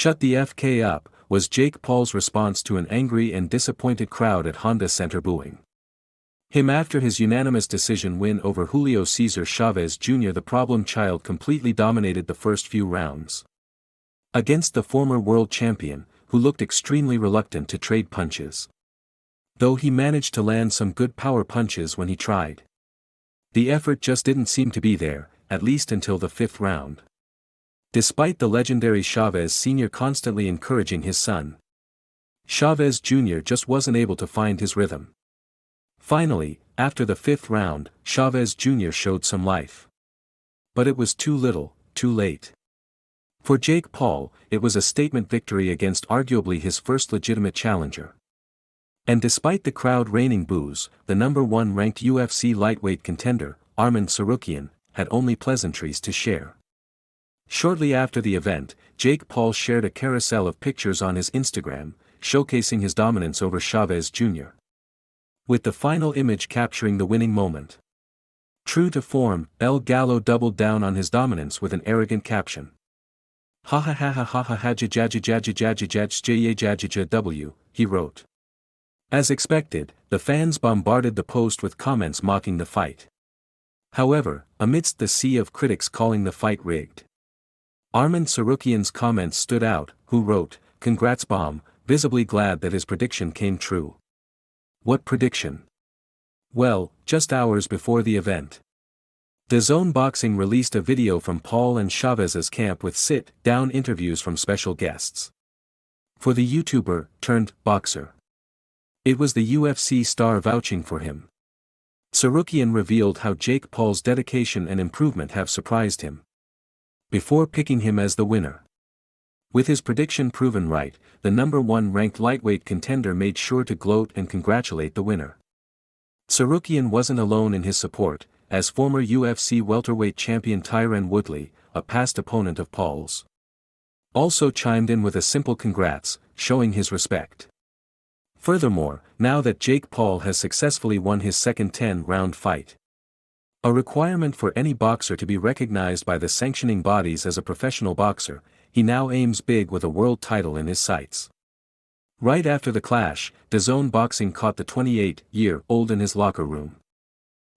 "Shut the FK up," was Jake Paul's response to an angry and disappointed crowd at Honda Center booing him after his unanimous decision win over Julio Cesar Chavez Jr. The problem child completely dominated the first few rounds against the former world champion, who looked extremely reluctant to trade punches. Though he managed to land some good power punches when he tried, the effort just didn't seem to be there, at least until the fifth round. Despite the legendary Chavez Sr. constantly encouraging his son, Chavez Jr. just wasn't able to find his rhythm. Finally, after the fifth round, Chavez Jr. showed some life. But it was too little, too late. For Jake Paul, it was a statement victory against arguably his first legitimate challenger. And despite the crowd raining boos, the number 1 ranked UFC lightweight contender, Arman Tsarukyan, had only pleasantries to share. Shortly after the event, Jake Paul shared a carousel of pictures on his Instagram, showcasing his dominance over Chavez Jr., with the final image capturing the winning moment. True to form, El Gallo doubled down on his dominance with an arrogant caption. "Ha ha ha ha ha ha ha w," he wrote. As expected, the fans bombarded the post with comments mocking the fight. However, amidst the sea of critics calling the fight rigged, Arman Tsarukyan's comments stood out, who wrote, "Congrats Bomb," visibly glad that his prediction came true. What prediction? Well, just hours before the event, DAZN Boxing released a video from Paul and Chavez's camp with sit-down interviews from special guests. For the YouTuber turned boxer, it was the UFC star vouching for him. Tsarukyan revealed how Jake Paul's dedication and improvement have surprised him, before picking him as the winner. With his prediction proven right, the number 1 ranked lightweight contender made sure to gloat and congratulate the winner. Tsarukyan wasn't alone in his support, as former UFC welterweight champion Tyron Woodley, a past opponent of Paul's, also chimed in with a simple congrats, showing his respect. Furthermore, now that Jake Paul has successfully won his second 10-round fight, a requirement for any boxer to be recognized by the sanctioning bodies as a professional boxer, he now aims big with a world title in his sights. Right after the clash, DAZN Boxing caught the 28-year-old in his locker room.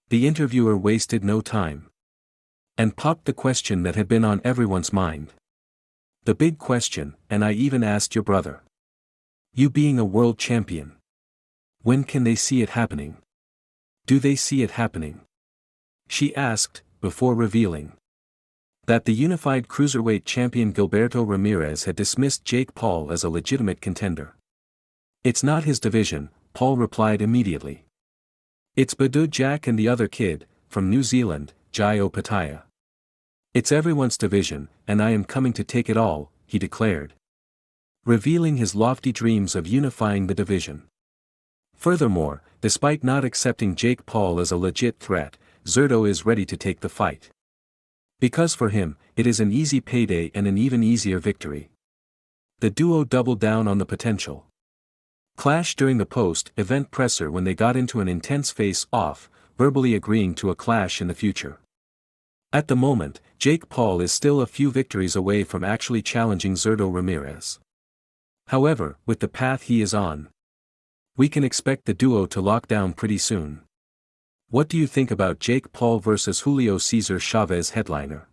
The interviewer wasted no time and popped the question that had been on everyone's mind. The big question, "And I even asked your brother. You being a world champion. When can they see it happening? Do they see it happening?" She asked, before revealing that the unified cruiserweight champion Gilberto Ramirez had dismissed Jake Paul as a legitimate contender. "It's not his division," Paul replied immediately. "It's Badu Jack and the other kid, from New Zealand, Jio Pataya. It's everyone's division, and I am coming to take it all," he declared, revealing his lofty dreams of unifying the division. Furthermore, despite not accepting Jake Paul as a legit threat, Zurdo is ready to take the fight. Because for him, it is an easy payday and an even easier victory. The duo doubled down on the potential clash during the post-event presser when they got into an intense face-off, verbally agreeing to a clash in the future. At the moment, Jake Paul is still a few victories away from actually challenging Zurdo Ramirez. However, with the path he is on, we can expect the duo to lock down pretty soon. What do you think about Jake Paul vs Julio Cesar Chavez headliner?